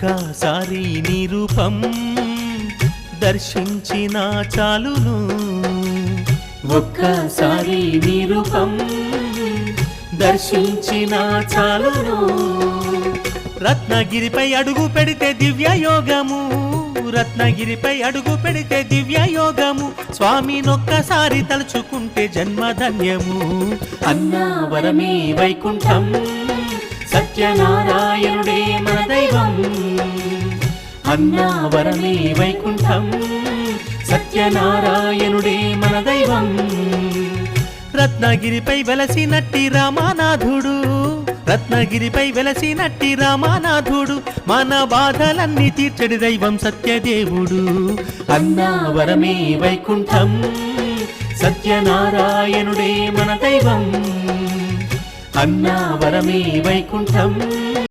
ఒక్కసారి నీ రూపం దర్శించిన చాలును ఒక్కసారి నీ రూపం దర్శించిన చాలును రత్నగిరిపై అడుగు పెడితే దివ్య యోగము రత్నగిరిపై అడుగు పెడితే దివ్య యోగము స్వామినొక్కసారి తలుచుకుంటే జన్మధన్యము అన్నావరమే వైకుంఠం సత్యనారాయణుడే మన దైవం అన్నావరమే వైకుంఠం సత్యనారాయణుడే మన దైవం రత్నగిరిపై వెలసినట్టి రామానాథుడు రత్నగిరిపై వెలసినట్టి రామానాథుడు మన బాధలన్నీ తీర్చడి దైవం సత్యదేవుడు అన్నావరమే వైకుంఠం సత్యనారాయణుడే మన దైవం అన్నావరమే వైకుంఠం